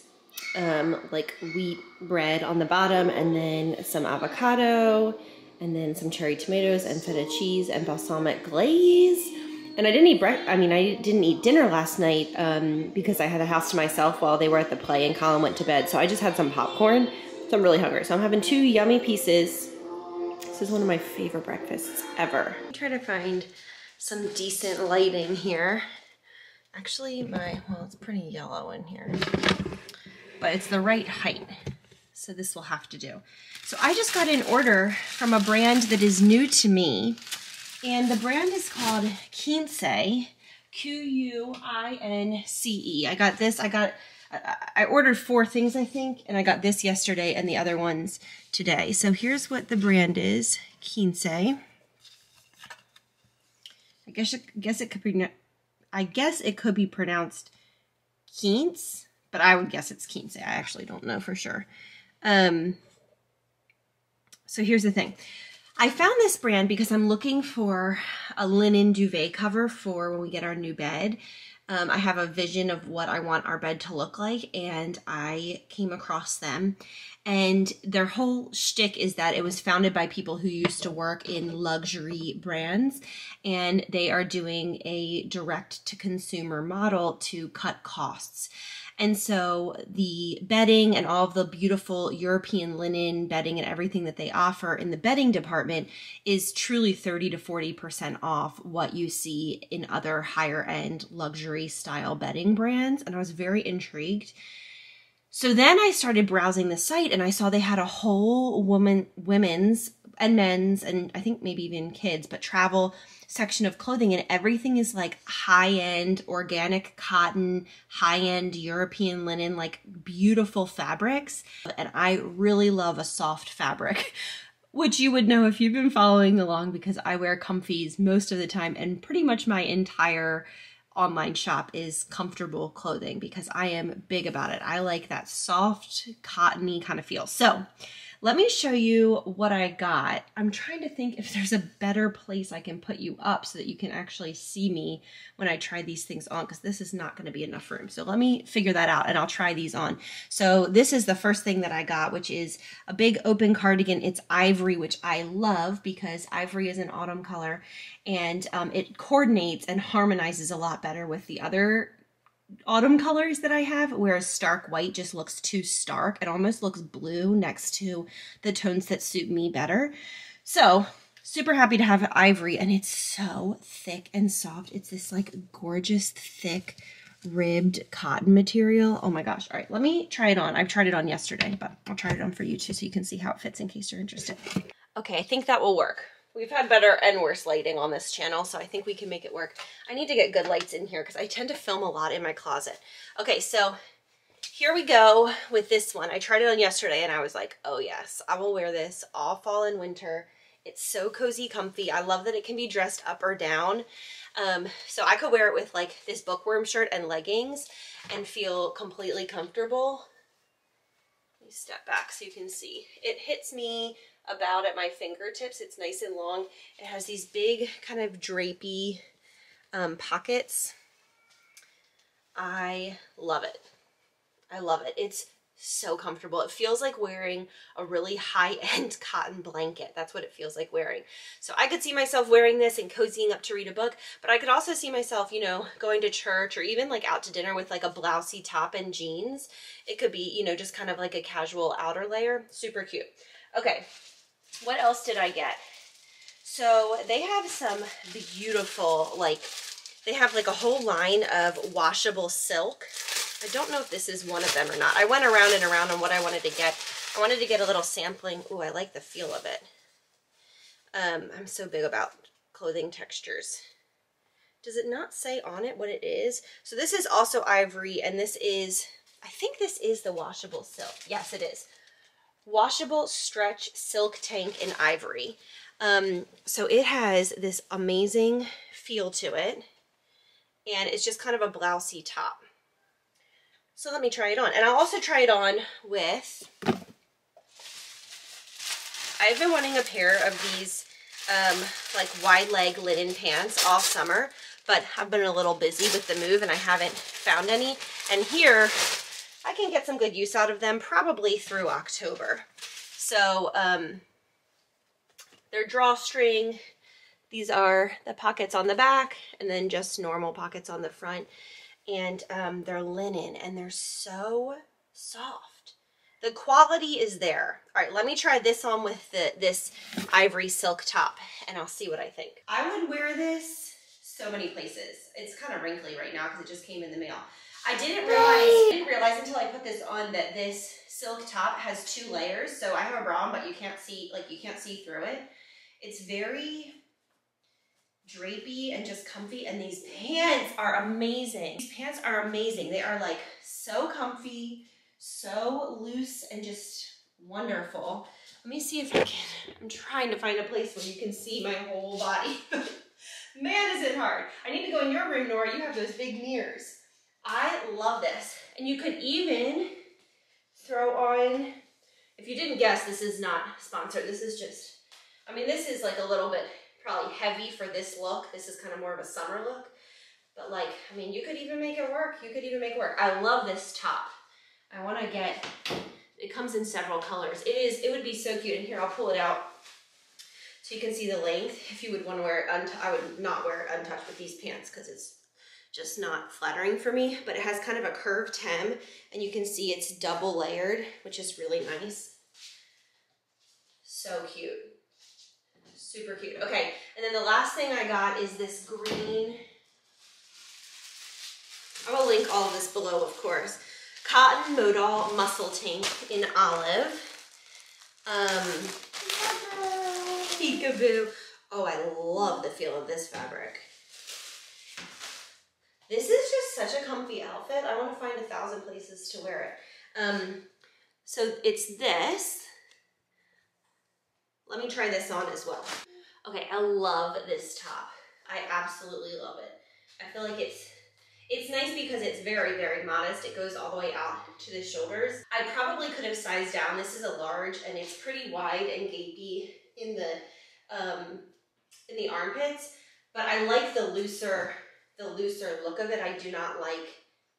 like wheat bread on the bottom, and then some avocado, and then some cherry tomatoes and feta cheese and balsamic glaze. And I didn't eat dinner last night because I had the house to myself while they were at the play and Colin went to bed. So I just had some popcorn. So I'm really hungry. So I'm having 2 yummy pieces. This is one of my favorite breakfasts ever. I'm trying to find some decent lighting here. Actually, well, it's pretty yellow in here, but it's the right height. So this will have to do. So I just got an order from a brand that is new to me, and the brand is called Quince, Q-U-I-N-C-E. I got this, I ordered 4 things, I think, and I got this yesterday and the other ones today. So here's what the brand is, Quince. I guess it could be pronounced Quince, but I would guess it's Quince. I actually don't know for sure. So here's the thing. I found this brand because I'm looking for a linen duvet cover for when we get our new bed. I have a vision of what I want our bed to look like, and I came across them. And their whole shtick is that it was founded by people who used to work in luxury brands, and they are doing a direct-to-consumer model to cut costs. And so the bedding and all of the beautiful European linen bedding and everything that they offer in the bedding department is truly 30 to 40% off what you see in other higher end luxury style bedding brands. And I was very intrigued. So then I started browsing the site and I saw they had a whole women's and men's, and I think maybe even kids, but travel section of clothing, and everything is like high-end organic cotton, high-end European linen, like beautiful fabrics. And I really love a soft fabric, which you would know if you've been following along because I wear comfies most of the time, and pretty much my entire online shop is comfortable clothing because I am big about it. I like that soft, cottony kind of feel. So let me show you what I got. I'm trying to think if there's a better place I can put you up so that you can actually see me when I try these things on, because this is not going to be enough room. So let me figure that out and I'll try these on. So this is the first thing that I got, which is a big open cardigan. It's ivory, which I love because ivory is an autumn color, and it coordinates and harmonizes a lot better with the other autumn colors that I have, whereas stark white just looks too stark. It almost looks blue next to the tones that suit me better. So super happy to have ivory, and it's so thick and soft. It's this like gorgeous thick ribbed cotton material. Oh my gosh. All right, let me try it on. I've tried it on yesterday, but I'll try it on for you too so you can see how it fits in case you're interested. Okay, I think that will work. We've had better and worse lighting on this channel, so I think we can make it work. I need to get good lights in here because I tend to film a lot in my closet. Okay, so here we go with this one. I tried it on yesterday and I was like, oh yes, I will wear this all fall and winter. It's so cozy, comfy. I love that it can be dressed up or down. So I could wear it with like this bookworm shirt and leggings and feel completely comfortable. Let me step back so you can see. It hits me about at my fingertips. It's nice and long. It has these big kind of drapey pockets. I love it. I love it. It's so comfortable. It feels like wearing a really high-end cotton blanket. That's what it feels like wearing. So I could see myself wearing this and cozying up to read a book, but I could also see myself, you know, going to church or even like out to dinner with like a blousey top and jeans. It could be, you know, just kind of like a casual outer layer. Super cute. Okay, what else did I get? So they have some beautiful, like, they have like a whole line of washable silk. I don't know if this is one of them or not. I went around and around on what I wanted to get. I wanted to get a little sampling. Ooh, I like the feel of it. I'm so big about clothing textures. Does it not say on it what it is? So this is also ivory, and this is, I think this is the washable silk. Yes, it is. Washable stretch silk tank in ivory. So it has this amazing feel to it, and it's just kind of a blousey top. So let me try it on. And I'll also try it on with, I've been wanting a pair of these like wide leg linen pants all summer, but I've been a little busy with the move and I haven't found any. And here I can get some good use out of them probably through October. So they're drawstring. These are the pockets on the back and then just normal pockets on the front. And they're linen and they're so soft. The quality is there. All right, let me try this on with this ivory silk top and I'll see what I think. I would wear this so many places. It's kind of wrinkly right now because it just came in the mail. I didn't realize until I put this on that this silk top has 2 layers. So I have a bra on, but you can't see through it. It's very drapey and just comfy, and these pants are amazing. These pants are amazing. They are like so comfy, so loose, and just wonderful. Let me see if I can, I'm trying to find a place where you can see my whole body. Man, is it hard. I need to go in your room, Nora. You have those big mirrors. I love this. And you could even throw on, if you didn't guess, this is not sponsored. This is just, I mean, this is like a little bit probably heavy for this look. This is kind of more of a summer look. But like, I mean, you could even make it work. You could even make it work. I love this top. I want to get, it comes in several colors. It would be so cute. And here, I'll pull it out so you can see the length. If you would want to wear it, I would not wear it untouched with these pants because it's just not flattering for me. But it has kind of a curved hem and you can see it's double layered, which is really nice. So cute. Super cute. Okay, and then the last thing I got is this green, I will link all of this below, of course. Cotton modal muscle tank in olive. Peekaboo. Oh, I love the feel of this fabric. This is just such a comfy outfit. I want to find 1,000 places to wear it. So it's this. Let me try this on as well. Okay, I love this top. I absolutely love it. I feel like it's nice because it's very, very modest. It goes all the way out to the shoulders. I probably could have sized down. This is a large and it's pretty wide and gapey in the armpits, but I like the looser look of it. I do not like,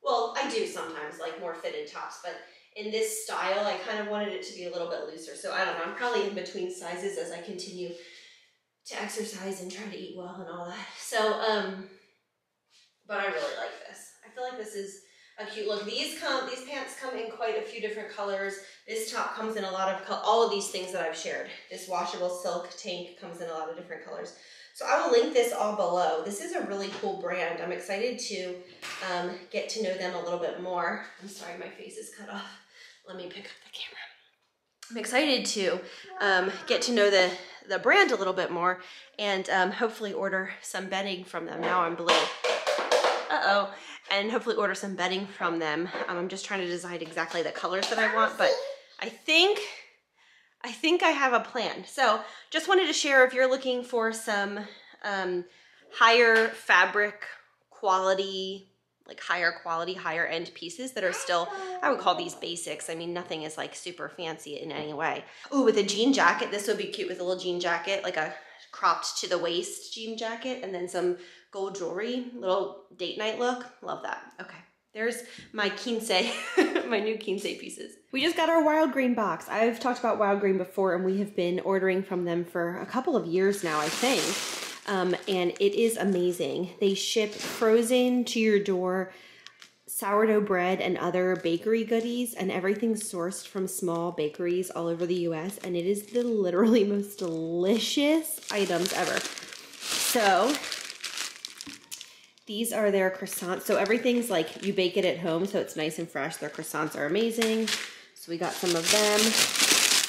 well, I do sometimes like more fitted tops, but in this style, I kind of wanted it to be a little bit looser. So I don't know, I'm probably in between sizes as I continue to exercise and try to eat well and all that. So, but I really like this. I feel like this is a cute look. These pants come in quite a few different colors. This top comes in a lot of all of these things that I've shared. This washable silk tank comes in a lot of different colors. So I will link this all below. This is a really cool brand. I'm excited to get to know them a little bit more. I'm sorry, my face is cut off. Let me pick up the camera. I'm excited to get to know the brand a little bit more and hopefully order some bedding from them. Now I'm blue. Uh-oh. And hopefully order some bedding from them. I'm just trying to decide exactly the colors that I want, but I think I have a plan. So just wanted to share, if you're looking for some higher fabric quality like higher quality, higher end pieces that are still, I would call these basics. I mean, nothing is like super fancy in any way. Ooh, with a jean jacket, this would be cute with a little jean jacket, like a cropped to the waist jean jacket, and then some gold jewelry, little date night look. Love that. Okay, there's my Quince, my new Quince pieces. We just got our wild green box. I've talked about wild green before, and we have been ordering from them for a couple of years now, I think. And it is amazing. They ship frozen to your door sourdough bread and other bakery goodies, and everything's sourced from small bakeries all over the US, and it is the literally most delicious items ever. So these are their croissants. So everything's like you bake it at home, so it's nice and fresh. Their croissants are amazing. So we got some of them.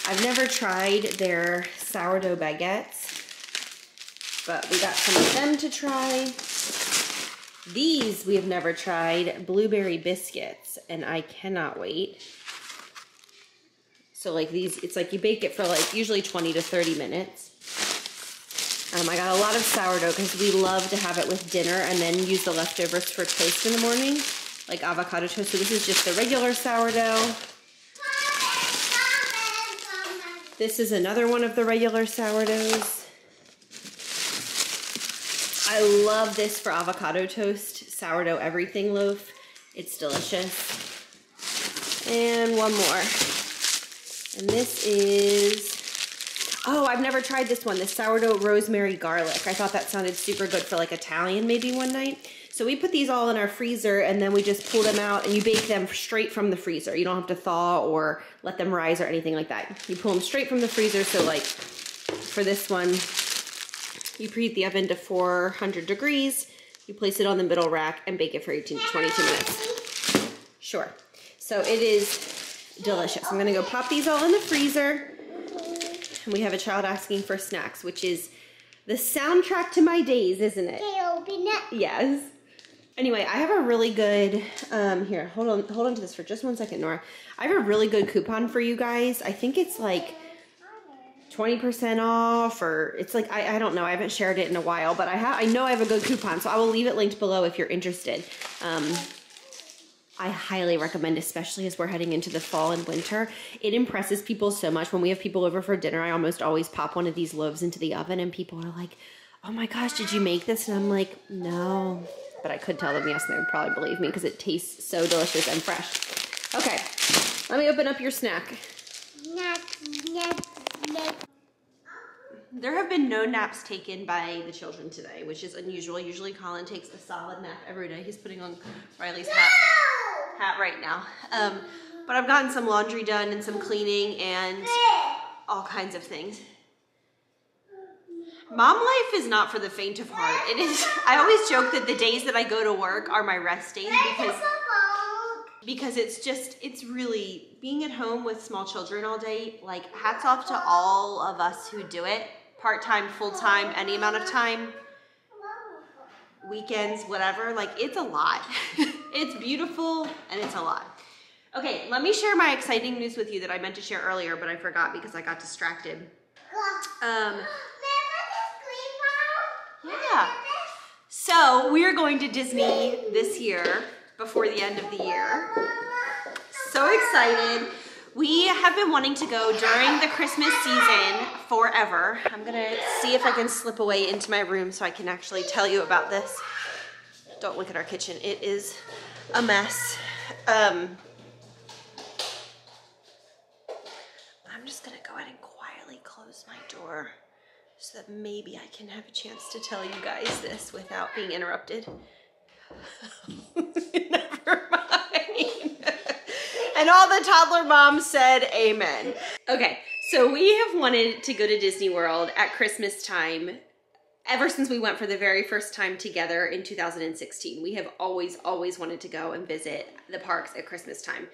I've never tried their sourdough baguettes, but we got some of them to try. These we have never tried, blueberry biscuits, and I cannot wait. So like these, it's like you bake it for like usually 20 to 30 minutes. I got a lot of sourdough because we love to have it with dinner and then use the leftovers for toast in the morning, like avocado toast. So this is just the regular sourdough. This is another one of the regular sourdoughs. I love this for avocado toast, sourdough everything loaf. It's delicious. And one more. And this is, oh, I've never tried this one, the sourdough rosemary garlic. I thought that sounded super good for like Italian maybe one night. So we put these all in our freezer, and then we just pull them out, and you bake them straight from the freezer. You don't have to thaw or let them rise or anything like that. You pull them straight from the freezer. So like for this one, you preheat the oven to 400 degrees. You place it on the middle rack and bake it for 18 to 22 minutes. Sure. So it is delicious. I'm gonna go pop these all in the freezer. And we have a child asking for snacks, which is the soundtrack to my days, isn't it? Okay, open it. Yes. Anyway, I have a really good, here, hold on to this for just 1 second, Nora. I have a really good coupon for you guys. I think it's like 20% off, or it's like, I don't know. I haven't shared it in a while, but I know I have a good coupon, so I will leave it linked below if you're interested. I highly recommend, especially as we're heading into the fall and winter. It impresses people so much. When we have people over for dinner, I almost always pop one of these loaves into the oven, and people are like, oh my gosh, did you make this? And I'm like, no. But I could tell them yes, and they would probably believe me because it tastes so delicious and fresh. Okay, let me open up your snack. There have been no naps taken by the children today, which is unusual. Usually Colin takes a solid nap every day. He's putting on Riley's hat right now. But I've gotten some laundry done and some cleaning and all kinds of things. Mom life is not for the faint of heart. It is. I always joke that the days that I go to work are my rest days because it's really being at home with small children all day. Like, hats off to all of us who do it. Part-time, full-time, any amount of time, weekends, whatever. Like, it's a lot. It's beautiful and it's a lot. Okay, let me share my exciting news with you that I meant to share earlier, but I forgot because I got distracted. Yeah. So we are going to Disney this year before the end of the year. So excited. We have been wanting to go during the Christmas season forever. I'm gonna see if I can slip away into my room so I can actually tell you about this. Don't look at our kitchen. It is a mess. I'm just gonna go ahead and quietly close my door so that maybe I can have a chance to tell you guys this without being interrupted. Never mind. And all the toddler moms said amen. Okay, so we have wanted to go to Disney World at Christmas time ever since we went for the very first time together in 2016. We have always wanted to go and visit the parks at Christmas time.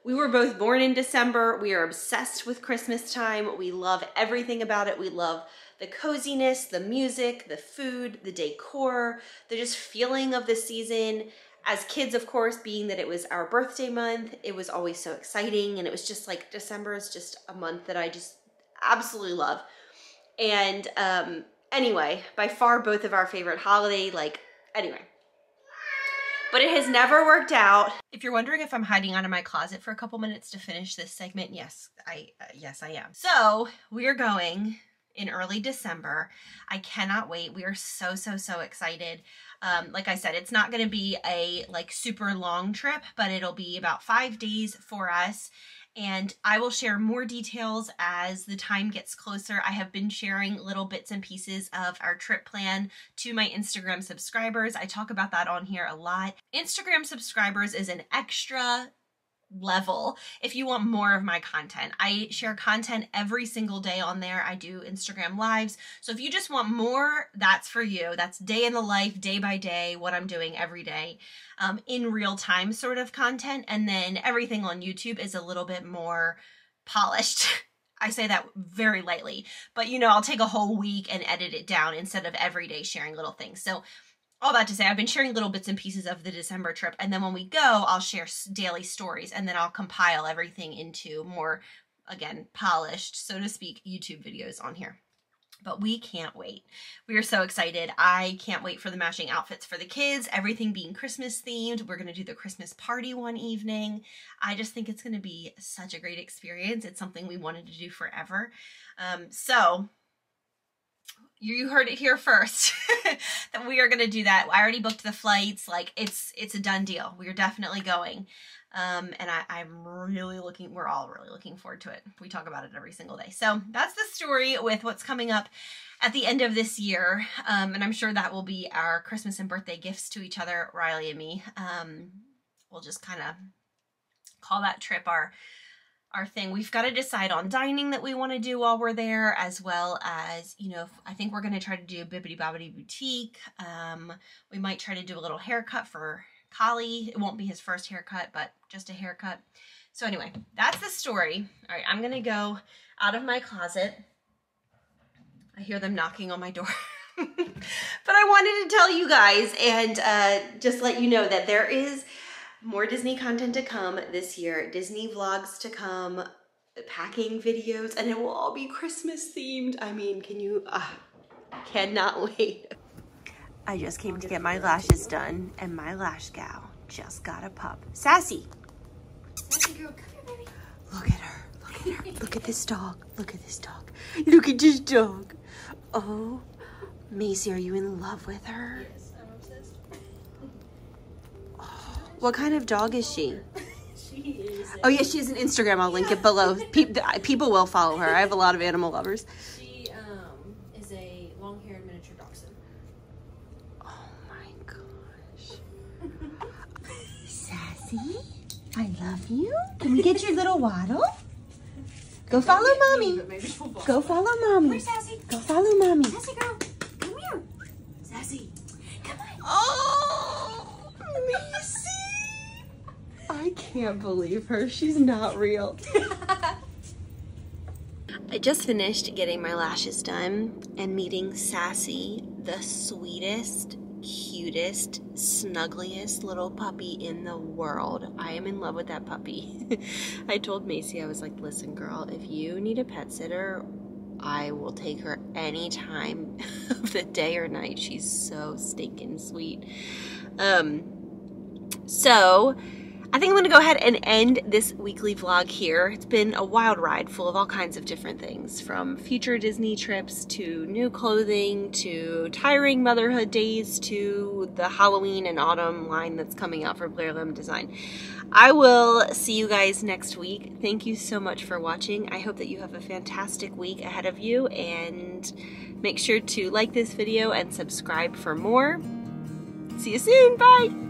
We were both born in December. We are obsessed with Christmas time. We love everything about it. We love the coziness, the music, the food, the decor, the just feeling of the season. As kids, of course, being that it was our birthday month, it was always so exciting. And it was just like, December is just a month that I just absolutely love. And anyway, by far both of our favorite holiday, anyway. but it has never worked out. If you're wondering if I'm hiding out of my closet for a couple minutes to finish this segment, yes, I am. So we're going in early December. I cannot wait. We are so excited. Like I said, it's not going to be a like super long trip, but it'll be about 5 days for us. And I will share more details as the time gets closer. I have been sharing little bits and pieces of our trip plan to my Instagram subscribers. I talk about that on here a lot. Instagram subscribers is an extra level if you want more of my content. I share content every single day on there. I do Instagram lives. So if you just want more, that's for you. That's day in the life, day by day, what I'm doing every day, in real time sort of content. And then everything on YouTube is a little bit more polished. I say that very lightly, but you know, I'll take a whole week and edit it down instead of every day sharing little things. So all that to say, I've been sharing little bits and pieces of the December trip, and then when we go, I'll share daily stories, and then I'll compile everything into more, again, polished, so to speak, YouTube videos on here. But we can't wait. We are so excited. I can't wait for the matching outfits for the kids, everything being Christmas themed. We're going to do the Christmas party one evening. I just think it's going to be such a great experience. It's something we wanted to do forever. So you heard it here first that we are going to do that. I already booked the flights. Like it's a done deal. We are definitely going. And I'm really we're all really looking forward to it. We talk about it every single day. So that's the story with what's coming up at the end of this year. And I'm sure that will be our Christmas and birthday gifts to each other, Riley and me. We'll just kind of call that trip our thing. We've got to decide on dining that we want to do while we're there, as well as, you know, I think we're going to try to do Bibbidi Bobbidi Boutique. We might try to do a little haircut for Collie. It won't be his first haircut, but just a haircut. So anyway, that's the story. All right, I'm going to go out of my closet. I hear them knocking on my door. But I wanted to tell you guys and just let you know that there is more Disney content to come this year, Disney vlogs to come, packing videos, and it will all be Christmas themed. I mean, cannot wait. I just came to get my lashes done, and my lash gal just got a pup. Sassy. Sassy girl, come here, baby. Look at her, look at her. Look at this dog, look at this dog. Look at this dog. Oh, Macy, are you in love with her? Yes, I'm obsessed. What kind of dog is she? She is. Oh yeah, she has an Instagram. I'll link it below. People will follow her. I have a lot of animal lovers. She is a long-haired miniature dachshund. Oh my gosh. Sassy, I love you. Can we get your little waddle? Go follow mommy. Go follow mommy. Where's Sassy? Go follow mommy. Sassy girl, come here. Sassy, come on. Oh, Macy. I can't believe her. She's not real. I just finished getting my lashes done and meeting Sassy, the sweetest, cutest, snuggliest little puppy in the world. I am in love with that puppy. I told Macy, I was like, listen girl, if you need a pet sitter, I will take her any time of the day or night. She's so stinking sweet. So I think I'm going to go ahead and end this weekly vlog here. It's been a wild ride full of all kinds of different things, from future Disney trips to new clothing to tiring motherhood days to the Halloween and autumn line that's coming out for Blair Lamb Design. I will see you guys next week. Thank you so much for watching. I hope that you have a fantastic week ahead of you, and make sure to like this video and subscribe for more. See you soon. Bye.